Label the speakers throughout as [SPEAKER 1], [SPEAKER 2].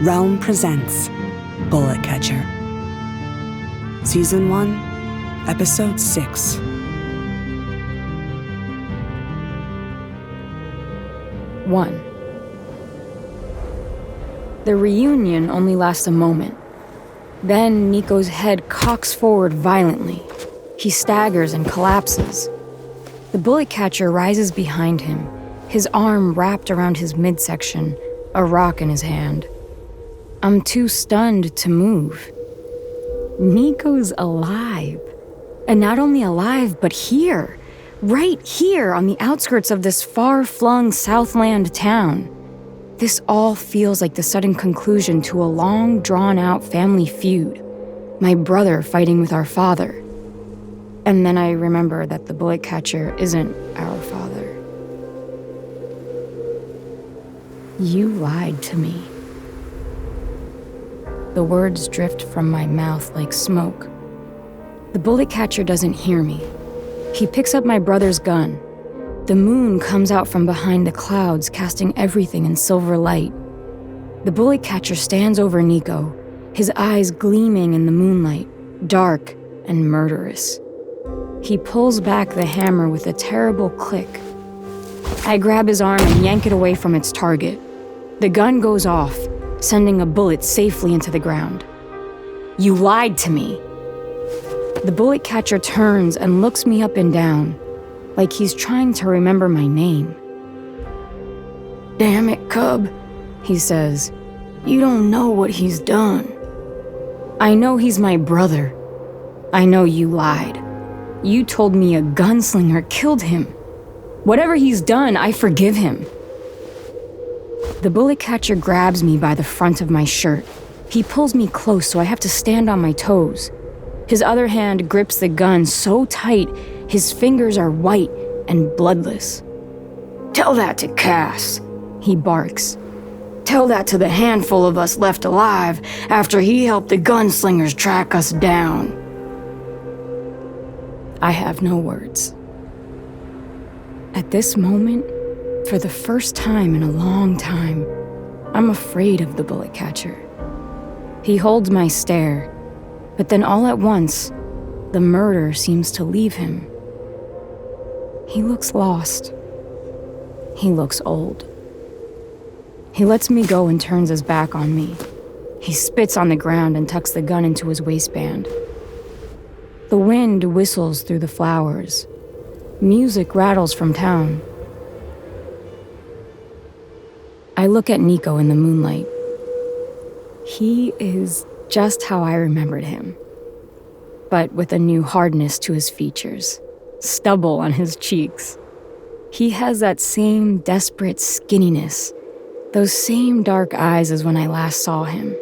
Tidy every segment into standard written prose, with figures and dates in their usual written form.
[SPEAKER 1] Realm presents Bullet Catcher. Season 1, Episode 6.
[SPEAKER 2] One. The reunion only lasts a moment. Then Nico's head cocks forward violently. He staggers and collapses. The bullet catcher rises behind him, his arm wrapped around his midsection, a rock in his hand. I'm too stunned to move. Nico's alive. And not only alive, but here. Right here on the outskirts of this far-flung Southland town. This all feels like the sudden conclusion to a long, drawn-out family feud. My brother fighting with our father. And then I remember that the bullet catcher isn't our father. You lied to me. The words drift from my mouth like smoke. The bullet catcher doesn't hear me. He picks up my brother's gun. The moon comes out from behind the clouds, casting everything in silver light. The bullet catcher stands over Nico, his eyes gleaming in the moonlight, dark and murderous. He pulls back the hammer with a terrible click. I grab his arm and yank it away from its target. The gun goes off, sending a bullet safely into the ground. You lied to me. The bullet catcher turns and looks me up and down, like he's trying to remember my name. Damn it, Cub, he says. You don't know what he's done. I know he's my brother. I know you lied. You told me a gunslinger killed him. Whatever he's done, I forgive him. The bullet catcher grabs me by the front of my shirt. He pulls me close so I have to stand on my toes. His other hand grips the gun so tight, his fingers are white and bloodless. Tell that to Cass, he barks. Tell that to the handful of us left alive after he helped the gunslingers track us down. I have no words. At this moment, for the first time in a long time, I'm afraid of the bullet catcher. He holds my stare, but then all at once, the murder seems to leave him. He looks lost. He looks old. He lets me go and turns his back on me. He spits on the ground and tucks the gun into his waistband. The wind whistles through the flowers. Music rattles from town. I look at Nico in the moonlight. He is just how I remembered him, but with a new hardness to his features, stubble on his cheeks. He has that same desperate skinniness, those same dark eyes as when I last saw him.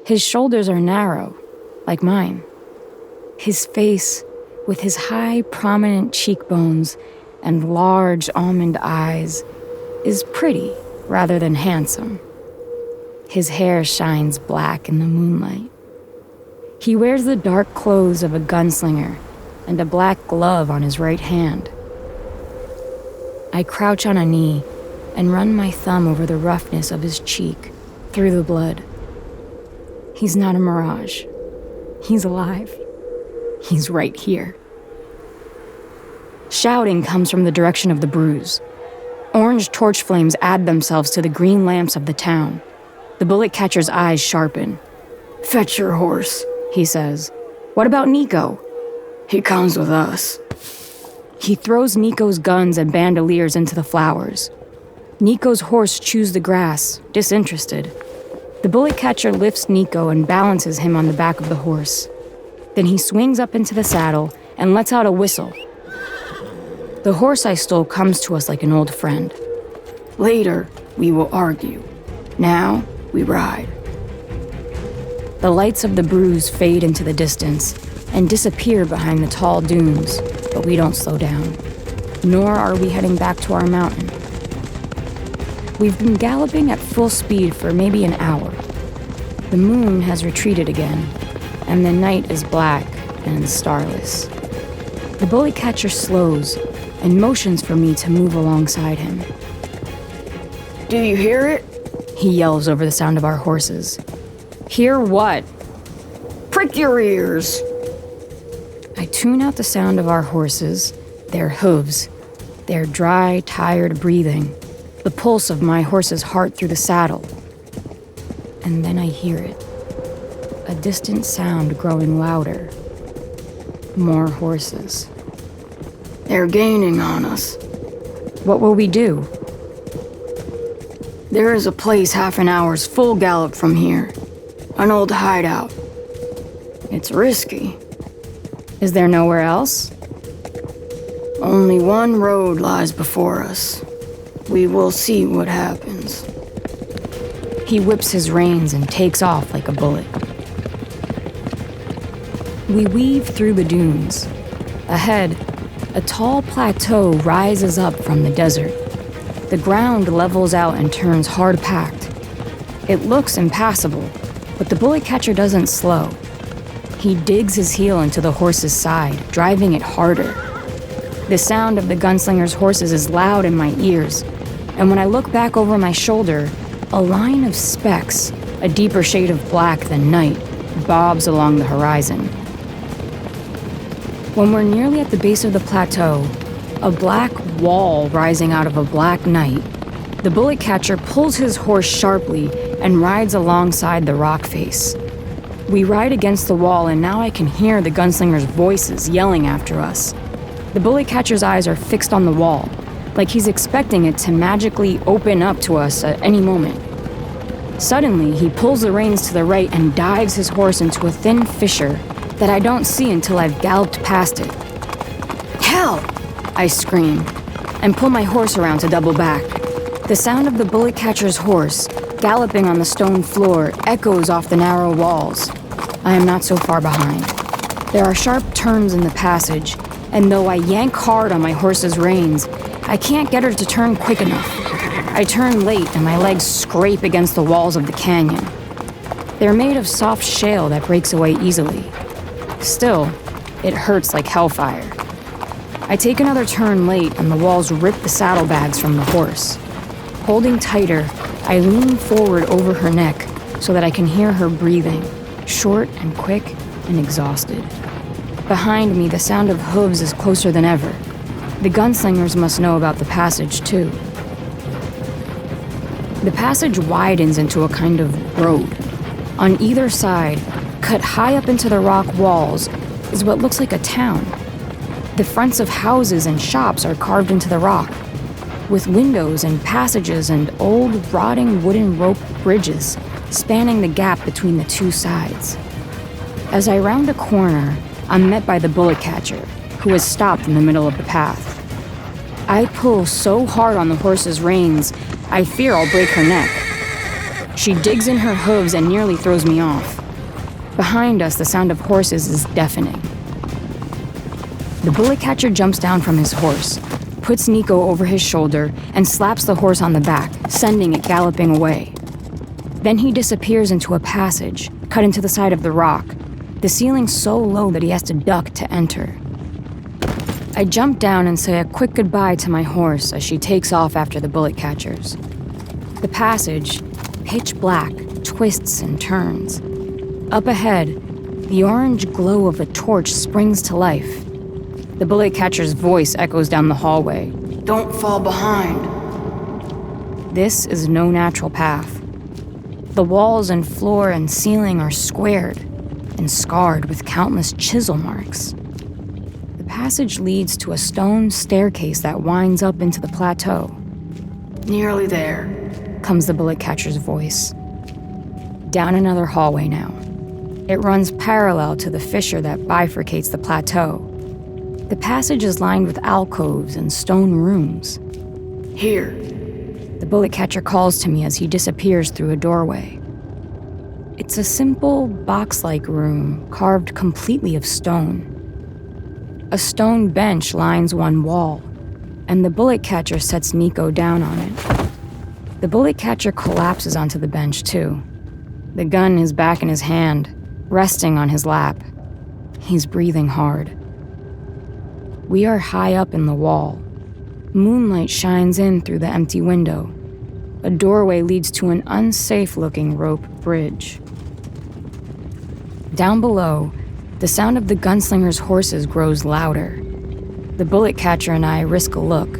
[SPEAKER 2] His shoulders are narrow, like mine. His face, with his high, prominent cheekbones and large almond eyes, is pretty rather than handsome. His hair shines black in the moonlight. He wears the dark clothes of a gunslinger and a black glove on his right hand. I crouch on a knee and run my thumb over the roughness of his cheek, through the blood. He's not a mirage. He's alive. He's right here. Shouting comes from the direction of the bruise. Orange torch flames add themselves to the green lamps of the town. The bullet catcher's eyes sharpen. Fetch your horse, he says. What about Nico? He comes with us. He throws Nico's guns and bandoliers into the flowers. Nico's horse chews the grass, disinterested. The bullet catcher lifts Nico and balances him on the back of the horse. Then he swings up into the saddle and lets out a whistle. The horse I stole comes to us like an old friend. Later, we will argue. Now, we ride. The lights of the bruise fade into the distance and disappear behind the tall dunes, but we don't slow down. Nor are we heading back to our mountain. We've been galloping at full speed for maybe an hour. The moon has retreated again, and the night is black and starless. The bullet catcher slows and motions for me to move alongside him. Do you hear it? he yells over the sound of our horses. Hear what? Prick your ears! I tune out the sound of our horses, their hooves, their dry, tired breathing, the pulse of my horse's heart through the saddle. And then I hear it. A distant sound growing louder. More horses. They're gaining on us. What will we do? There is a place half an hour's full gallop from here. An old hideout. It's risky. Is there nowhere else? Only one road lies before us. We will see what happens. He whips his reins and takes off like a bullet. We weave through the dunes. Ahead, a tall plateau rises up from the desert. The ground levels out and turns hard-packed. It looks impassable, but the bullet catcher doesn't slow. He digs his heel into the horse's side, driving it harder. The sound of the gunslinger's horses is loud in my ears, and when I look back over my shoulder, a line of specks, a deeper shade of black than night, bobs along the horizon. When we're nearly at the base of the plateau, a black wall rising out of a black night, the bullet catcher pulls his horse sharply and rides alongside the rock face. We ride against the wall, and now I can hear the gunslinger's voices yelling after us. The bullet catcher's eyes are fixed on the wall, like he's expecting it to magically open up to us at any moment. Suddenly, he pulls the reins to the right and dives his horse into a thin fissure that I don't see until I've galloped past it. Hell! I scream, and pull my horse around to double back. The sound of the bullet catcher's horse, galloping on the stone floor, echoes off the narrow walls. I am not so far behind. There are sharp turns in the passage, and though I yank hard on my horse's reins, I can't get her to turn quick enough. I turn late, and my legs scrape against the walls of the canyon. They're made of soft shale that breaks away easily. Still, it hurts like hellfire. I take another turn late, and the walls rip the saddlebags from the horse. Holding tighter, I lean forward over her neck so that I can hear her breathing, short and quick and exhausted. Behind me, the sound of hooves is closer than ever. The gunslingers must know about the passage, too. The passage widens into a kind of road. On either side, cut high up into the rock walls, is what looks like a town. The fronts of houses and shops are carved into the rock, with windows and passages and old, rotting wooden rope bridges spanning the gap between the two sides. As I round a corner, I'm met by the bullet catcher, who has stopped in the middle of the path. I pull so hard on the horse's reins, I fear I'll break her neck. She digs in her hooves and nearly throws me off. Behind us, the sound of horses is deafening. The bullet catcher jumps down from his horse, puts Nico over his shoulder, and slaps the horse on the back, sending it galloping away. Then he disappears into a passage, cut into the side of the rock, the ceiling so low that he has to duck to enter. I jump down and say a quick goodbye to my horse as she takes off after the bullet catchers. The passage, pitch black, twists and turns. Up ahead, the orange glow of a torch springs to life. The bullet catcher's voice echoes down the hallway. Don't fall behind. This is no natural path. The walls and floor and ceiling are squared and scarred with countless chisel marks. The passage leads to a stone staircase that winds up into the plateau. Nearly there, comes the bullet catcher's voice. Down another hallway now. It runs parallel to the fissure that bifurcates the plateau. The passage is lined with alcoves and stone rooms. Here, the bullet catcher calls to me as he disappears through a doorway. It's a simple, box-like room carved completely of stone. A stone bench lines one wall, and the bullet catcher sets Nico down on it. The bullet catcher collapses onto the bench, too. The gun is back in his hand, resting on his lap. He's breathing hard. We are high up in the wall. Moonlight shines in through the empty window. a doorway leads to an unsafe-looking rope bridge. Down below, the sound of the gunslinger's horses grows louder. The bullet catcher and I risk a look.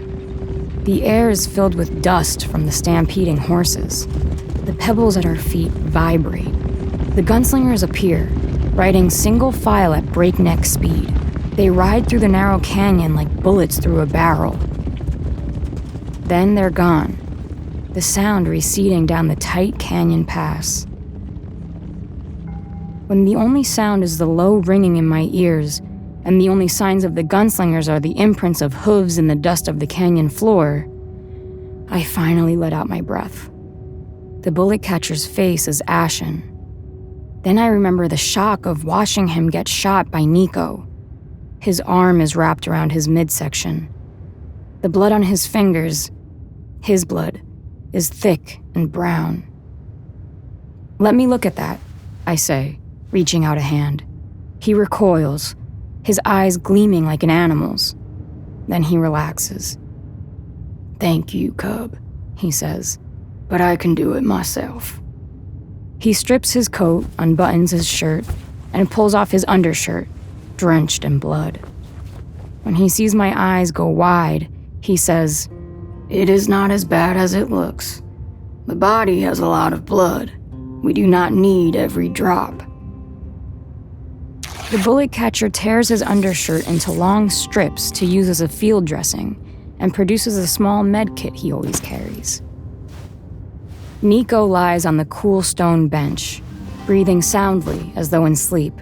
[SPEAKER 2] The air is filled with dust from the stampeding horses. The pebbles at our feet vibrate. The gunslingers appear, riding single file at breakneck speed. They ride through the narrow canyon like bullets through a barrel. Then they're gone, the sound receding down the tight canyon pass. When the only sound is the low ringing in my ears, and the only signs of the gunslingers are the imprints of hooves in the dust of the canyon floor, I finally let out my breath. The bullet catcher's face is ashen. Then I remember the shock of watching him get shot by Nico. His arm is wrapped around his midsection. The blood on his fingers, his blood, is thick and brown. "Let me look at that," I say, reaching out a hand. He recoils, his eyes gleaming like an animal's. Then he relaxes. "Thank you, Cub," he says, "but I can do it myself." He strips his coat, unbuttons his shirt, and pulls off his undershirt, drenched in blood. When he sees my eyes go wide, he says, "It is not as bad as it looks. The body has a lot of blood. We do not need every drop." The bullet catcher tears his undershirt into long strips to use as a field dressing and produces a small med kit he always carries. Nico lies on the cool stone bench, breathing soundly as though in sleep.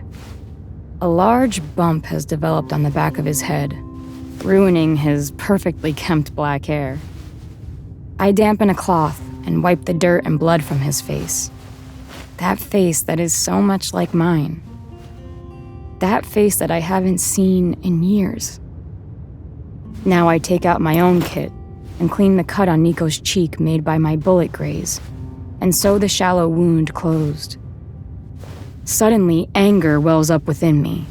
[SPEAKER 2] A large bump has developed on the back of his head, ruining his perfectly kempt black hair. I dampen a cloth and wipe the dirt and blood from his face. That face that is so much like mine. That face that I haven't seen in years. Now I take out my own kit and clean the cut on Nico's cheek made by my bullet graze, and sew the shallow wound closed. Suddenly, anger wells up within me.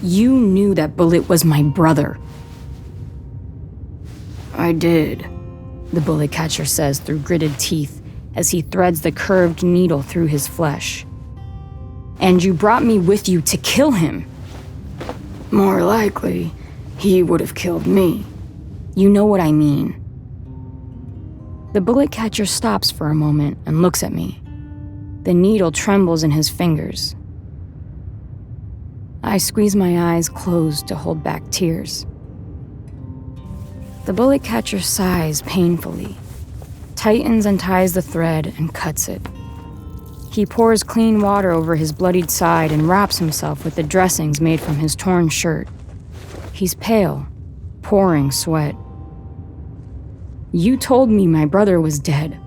[SPEAKER 2] You knew that bullet was my brother. "I did," the bullet catcher says through gritted teeth as he threads the curved needle through his flesh. "And you brought me with you to kill him." "More likely, he would have killed me." "You know what I mean." The bullet catcher stops for a moment and looks at me. The needle trembles in his fingers. I squeeze my eyes closed to hold back tears. The bullet catcher sighs painfully, tightens and ties the thread and cuts it. He pours clean water over his bloodied side and wraps himself with the dressings made from his torn shirt. He's pale, pouring sweat. "You told me my brother was dead."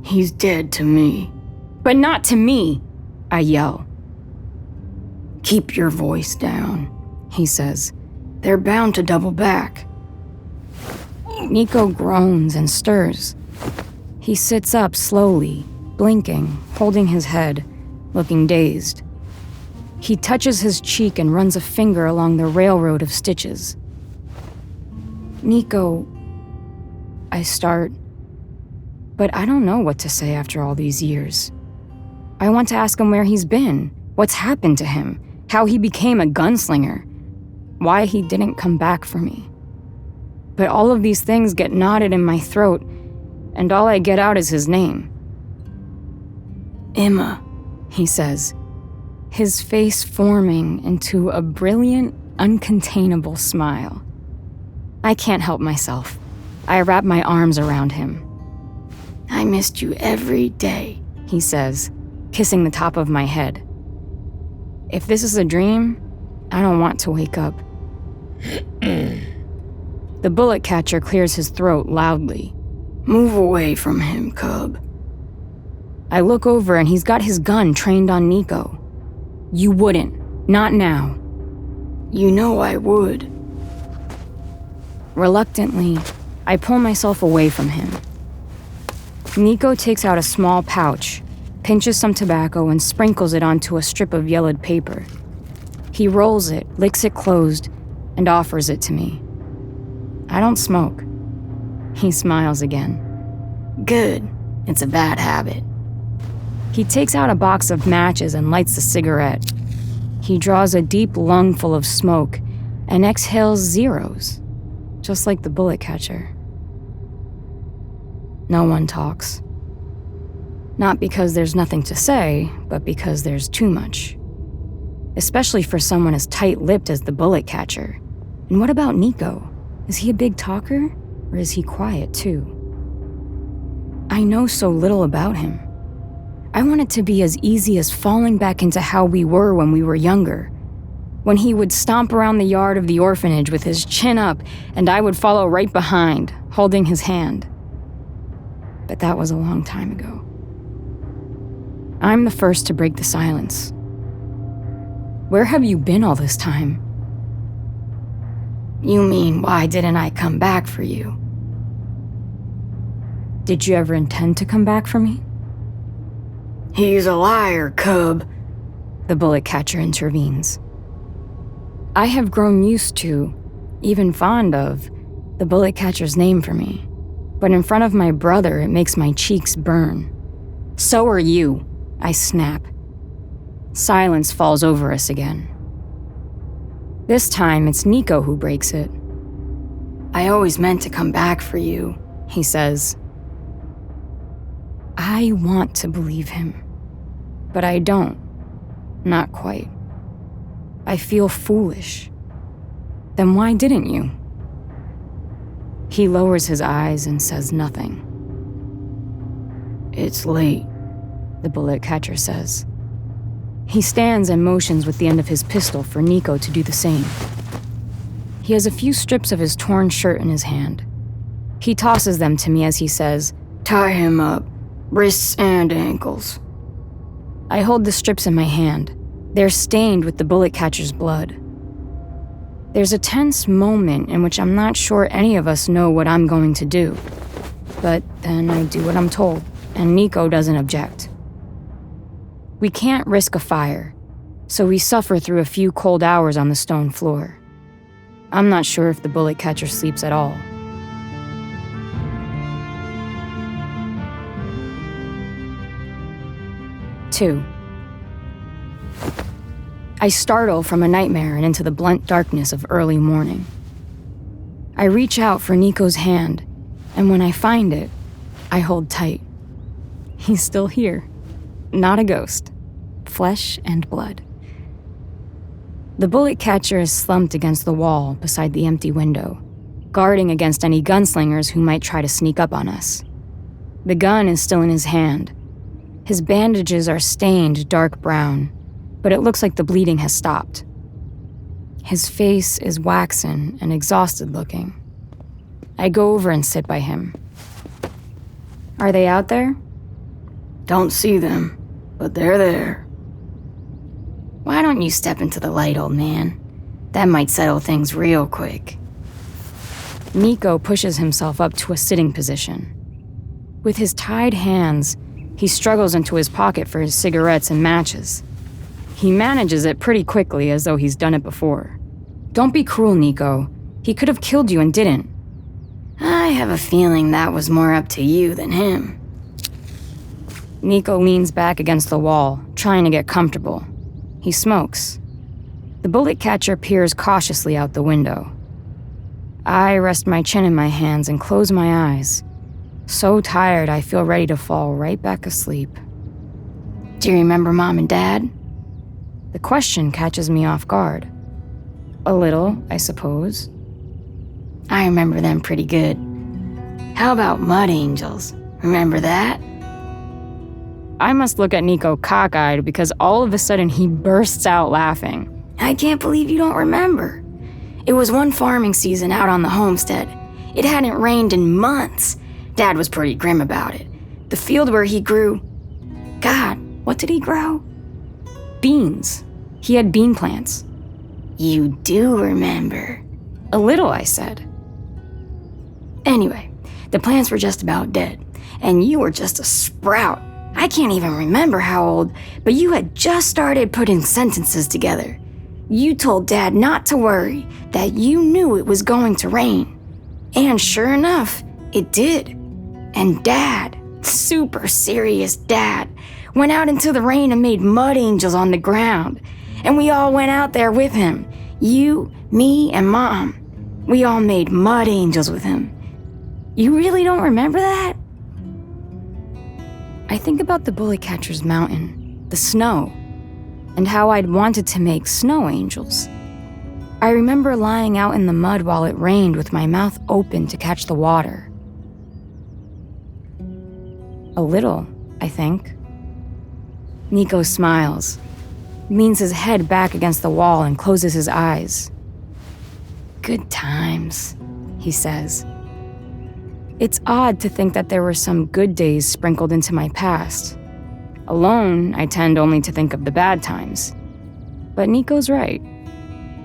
[SPEAKER 2] "He's dead to me." "But not to me," I yell. "Keep your voice down," he says. "They're bound to double back." Nico groans and stirs. He sits up slowly, blinking, holding his head, looking dazed. He touches his cheek and runs a finger along the railroad of stitches. "Nico," I start, but I don't know what to say after all these years. I want to ask him where he's been, what's happened to him, how he became a gunslinger, why he didn't come back for me. But all of these things get knotted in my throat, and all I get out is his name. "Emma," he says, his face forming into a brilliant, uncontainable smile. I can't help myself. I wrap my arms around him. "I missed you every day," he says, kissing the top of my head. If this is a dream, I don't want to wake up. The bullet catcher clears his throat loudly. "Move away from him, Cub." I look over and he's got his gun trained on Nico. "You wouldn't. Not now." "You know I would." Reluctantly, I pull myself away from him. Nico takes out a small pouch, pinches some tobacco, and sprinkles it onto a strip of yellowed paper. He rolls it, licks it closed, and offers it to me. I don't smoke. He smiles again. Good. It's a bad habit. He takes out a box of matches and lights a cigarette. He draws a deep lungful of smoke and exhales zeros, just like the bullet catcher. No one talks. Not because there's nothing to say, but because there's too much. Especially for someone as tight-lipped as the bullet catcher. And what about Nico? Is he a big talker, or is he quiet too? I know so little about him. I want it to be as easy as falling back into how we were when we were younger. When he would stomp around the yard of the orphanage with his chin up, and I would follow right behind, holding his hand. But that was a long time ago. I'm the first to break the silence. Where have you been all this time? You mean, why didn't I come back for you? Did you ever intend to come back for me? He's a liar, cub, the bullet catcher intervenes. I have grown used to, even fond of, the bullet catcher's name for me. But in front of my brother, it makes my cheeks burn. So are you, I snap. Silence falls over us again. This time, it's Nico who breaks it. I always meant to come back for you, he says. I want to believe him, but I don't. Not quite. I feel foolish. Then why didn't you? He lowers his eyes and says nothing. It's late, the bullet catcher says. He stands and motions with the end of his pistol for Nico to do the same. He has a few strips of his torn shirt in his hand. He tosses them to me as he says, "Tie him up, wrists and ankles." I hold the strips in my hand. They're stained with the bullet catcher's blood. There's a tense moment in which I'm not sure any of us know what I'm going to do. But then I do what I'm told, and Nico doesn't object. We can't risk a fire, so we suffer through a few cold hours on the stone floor. I'm not sure if the bullet catcher sleeps at all. Two. I startle from a nightmare and into the blunt darkness of early morning. I reach out for Nico's hand, and when I find it, I hold tight. He's still here. Not a ghost. Flesh and blood. The bullet catcher is slumped against the wall beside the empty window, guarding against any gunslingers who might try to sneak up on us. The gun is still in his hand. His bandages are stained dark brown, but it looks like the bleeding has stopped. His face is waxen and exhausted looking. I go over and sit by him. Are they out there? Don't see them, but they're there. Why don't you step into the light, old man? That might settle things real quick. Nico pushes himself up to a sitting position. With his tied hands, he struggles into his pocket for his cigarettes and matches. He manages it pretty quickly, as though he's done it before. Don't be cruel, Nico. He could have killed you and didn't. I have a feeling that was more up to you than him. Nico leans back against the wall, trying to get comfortable. He smokes. The bullet catcher peers cautiously out the window. I rest my chin in my hands and close my eyes. So tired, I feel ready to fall right back asleep. Do you remember Mom and Dad? The question catches me off guard. A little, I suppose. I remember them pretty good. How about Mud Angels? Remember that? I must look at Nico cockeyed because all of a sudden he bursts out laughing. I can't believe you don't remember. It was one farming season out on the homestead. It hadn't rained in months. Dad was pretty grim about it. The field where he grew... God, what did he grow? Beans. He had bean plants. You do remember. A little, I said. Anyway, the plants were just about dead, and you were just a sprout. I can't even remember how old, but you had just started putting sentences together. You told Dad not to worry, that you knew it was going to rain. And sure enough, it did. And Dad, super serious Dad, went out into the rain and made mud angels on the ground. And we all went out there with him. You, me, and Mom. We all made mud angels with him. You really don't remember that? I think about the Bullet Catcher's mountain, the snow, and how I'd wanted to make snow angels. I remember lying out in the mud while it rained with my mouth open to catch the water. A little, I think. Nico smiles, leans his head back against the wall and closes his eyes. Good times, he says. It's odd to think that there were some good days sprinkled into my past. Alone, I tend only to think of the bad times. But Nico's right.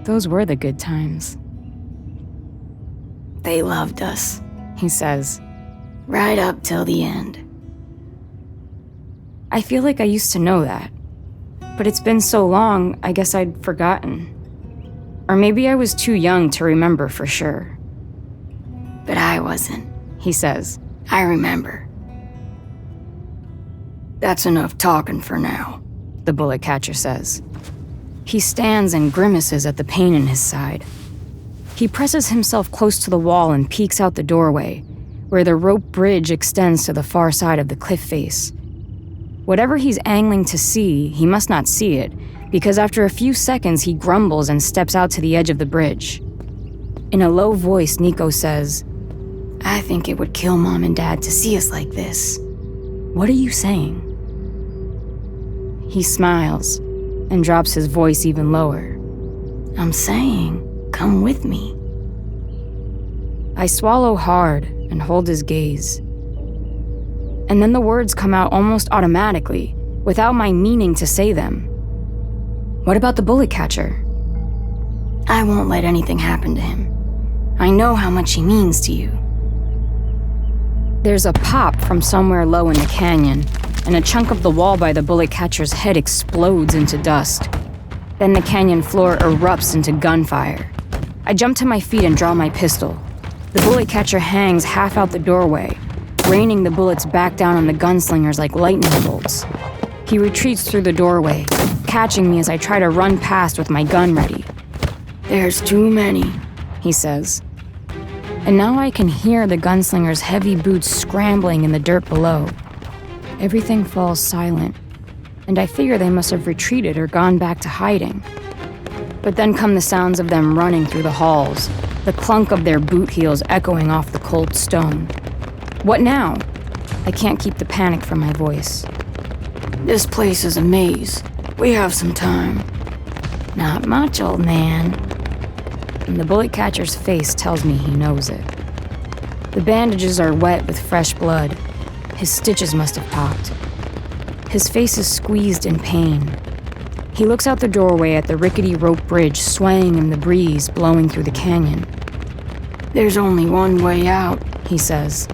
[SPEAKER 2] Those were the good times. They loved us, he says, right up till the end. I feel like I used to know that, but it's been so long, I guess I'd forgotten. Or maybe I was too young to remember for sure. But I wasn't, he says. I remember. That's enough talking for now, the Bullet Catcher says. He stands and grimaces at the pain in his side. He presses himself close to the wall and peeks out the doorway, where the rope bridge extends to the far side of the cliff face. Whatever he's angling to see, he must not see it, because after a few seconds he grumbles and steps out to the edge of the bridge. In a low voice, Nico says, I think it would kill Mom and Dad to see us like this. What are you saying? He smiles and drops his voice even lower. I'm saying, come with me. I swallow hard and hold his gaze. And then the words come out almost automatically, without my meaning to say them. What about the Bullet Catcher? I won't let anything happen to him. I know how much he means to you. There's a pop from somewhere low in the canyon, and a chunk of the wall by the Bullet Catcher's head explodes into dust. Then the canyon floor erupts into gunfire. I jump to my feet and draw my pistol. The Bullet Catcher hangs half out the doorway, raining the bullets back down on the gunslingers like lightning bolts. He retreats through the doorway, catching me as I try to run past with my gun ready. There's too many, he says. And now I can hear the gunslinger's heavy boots scrambling in the dirt below. Everything falls silent, and I figure they must have retreated or gone back to hiding. But then come the sounds of them running through the halls, the clunk of their boot heels echoing off the cold stone. What now? I can't keep the panic from my voice. This place is a maze. We have some time. Not much, old man. And the Bullet Catcher's face tells me he knows it. The bandages are wet with fresh blood. His stitches must have popped. His face is squeezed in pain. He looks out the doorway at the rickety rope bridge swaying in the breeze blowing through the canyon. There's only one way out, he says.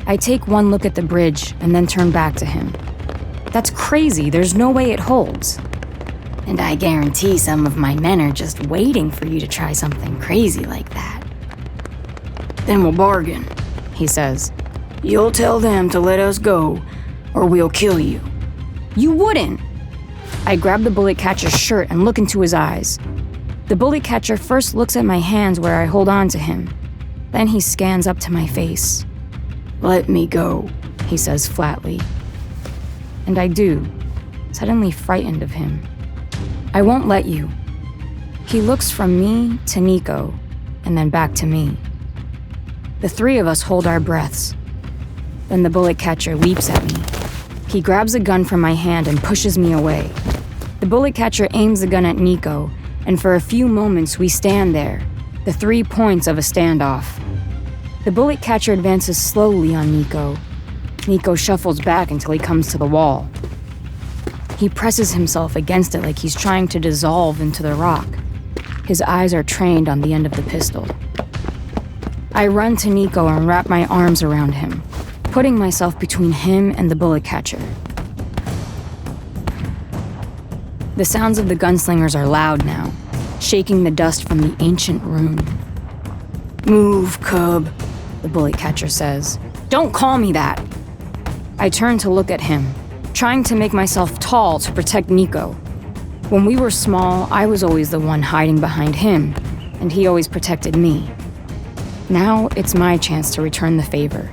[SPEAKER 2] I take one look at the bridge and then turn back to him. That's crazy. There's no way it holds. And I guarantee some of my men are just waiting for you to try something crazy like that. Then we'll bargain, he says. You'll tell them to let us go, or we'll kill you. You wouldn't! I grab the Bullet Catcher's shirt and look into his eyes. The Bullet Catcher first looks at my hands where I hold on to him. Then he scans up to my face. Let me go, he says flatly. And I do, suddenly frightened of him. I won't let you. He looks from me to Nico, and then back to me. The three of us hold our breaths. Then the Bullet Catcher leaps at me. He grabs a gun from my hand and pushes me away. The Bullet Catcher aims the gun at Nico, and for a few moments we stand there, the 3 points of a standoff. The Bullet Catcher advances slowly on Nico. Nico shuffles back until he comes to the wall. He presses himself against it like he's trying to dissolve into the rock. His eyes are trained on the end of the pistol. I run to Nico and wrap my arms around him, putting myself between him and the Bullet Catcher. The sounds of the gunslingers are loud now, shaking the dust from the ancient room. Move, cub, the bullet catcher says. "Don't call me that." I turn to look at him, trying to make myself tall to protect Nico. When we were small, I was always the one hiding behind him, and he always protected me. Now it's my chance to return the favor.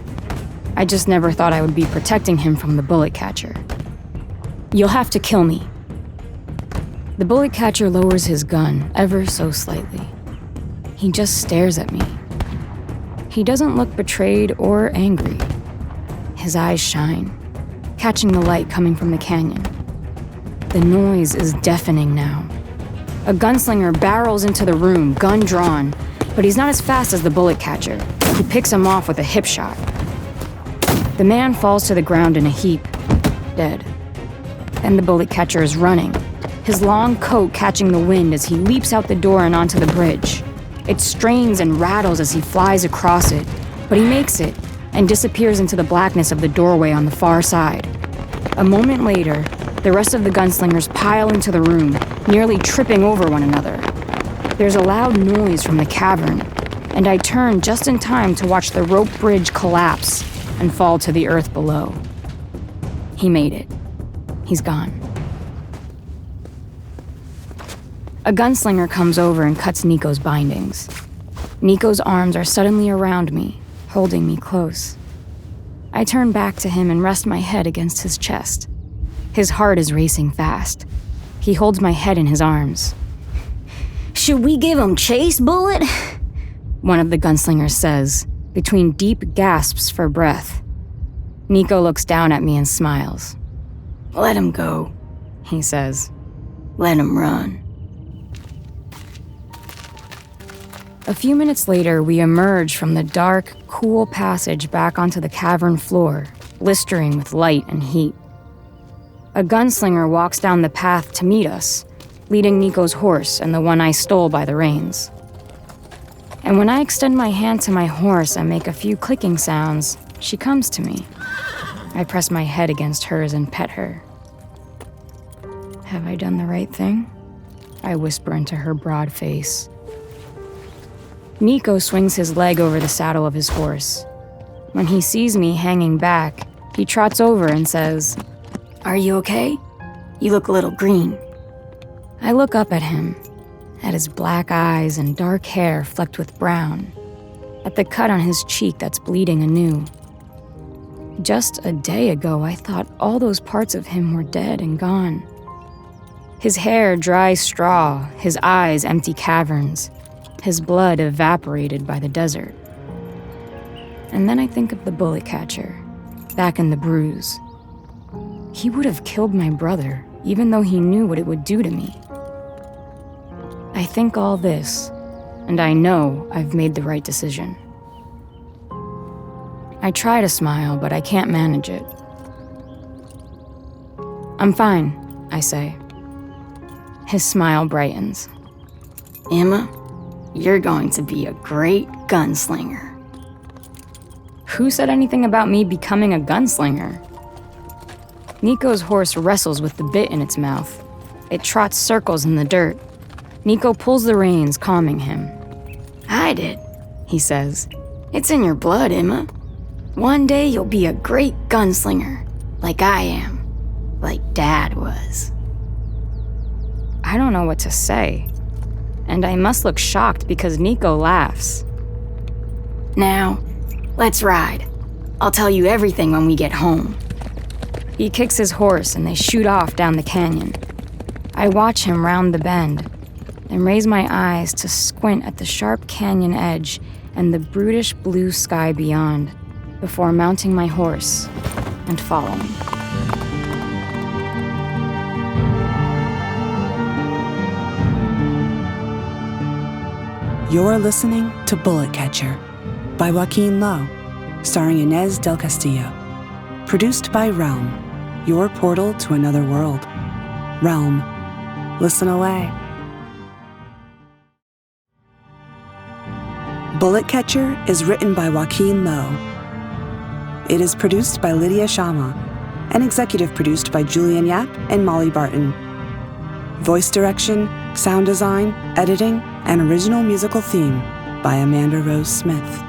[SPEAKER 2] I just never thought I would be protecting him from the bullet catcher. "You'll have to kill me." The bullet catcher lowers his gun ever so slightly. He just stares at me. He doesn't look betrayed or angry. His eyes shine, catching the light coming from the canyon. The noise is deafening now. A gunslinger barrels into the room, gun drawn, but he's not as fast as the bullet catcher. He picks him off with a hip shot. The man falls to the ground in a heap, dead. And the bullet catcher is running, his long coat catching the wind as he leaps out the door and onto the bridge. It strains and rattles as he flies across it, but he makes it and disappears into the blackness of the doorway on the far side. A moment later, the rest of the gunslingers pile into the room, nearly tripping over one another. There's a loud noise from the cavern, and I turn just in time to watch the rope bridge collapse and fall to the earth below. He made it. He's gone. A gunslinger comes over and cuts Nico's bindings. Nico's arms are suddenly around me, holding me close. I turn back to him and rest my head against his chest. His heart is racing fast. He holds my head in his arms. "Should we give him chase, Bullet?" one of the gunslingers says, between deep gasps for breath. Nico looks down at me and smiles. "Let him go," he says. "Let him run." A few minutes later, we emerge from the dark, cool passage back onto the cavern floor, blistering with light and heat. A gunslinger walks down the path to meet us, leading Nico's horse and the one I stole by the reins. And when I extend my hand to my horse and make a few clicking sounds, she comes to me. I press my head against hers and pet her. "Have I done the right thing?" I whisper into her broad face. Nico swings his leg over the saddle of his horse. When he sees me hanging back, he trots over and says, "Are you okay? You look a little green." I look up at him, at his black eyes and dark hair flecked with brown, at the cut on his cheek that's bleeding anew. Just a day ago, I thought all those parts of him were dead and gone. His hair dry straw, his eyes empty caverns, his blood evaporated by the desert. And then I think of the bullet catcher, back in the bruise. He would have killed my brother, even though he knew what it would do to me. I think all this, and I know I've made the right decision. I try to smile, but I can't manage it. "I'm fine," I say. His smile brightens. "Emma, you're going to be a great gunslinger." Who said anything about me becoming a gunslinger? Nico's horse wrestles with the bit in its mouth. It trots circles in the dirt. Nico pulls the reins, calming him. "Hide it," he says. "It's in your blood, Emma. One day you'll be a great gunslinger, like I am, like Dad was." I don't know what to say, and I must look shocked because Nico laughs. "Now, let's ride. I'll tell you everything when we get home." He kicks his horse and they shoot off down the canyon. I watch him round the bend and raise my eyes to squint at the sharp canyon edge and the brutish blue sky beyond before mounting my horse and following.
[SPEAKER 1] You're listening to Bullet Catcher by Joaquin Lowe, starring Inez del Castillo. Produced by Realm, your portal to another world. Realm. Listen away. Bullet Catcher is written by Joaquin Lowe. It is produced by Lydia Shama and executive produced by Julian Yap and Molly Barton. Voice direction, sound design, editing, and original musical theme by Amanda Rose Smith.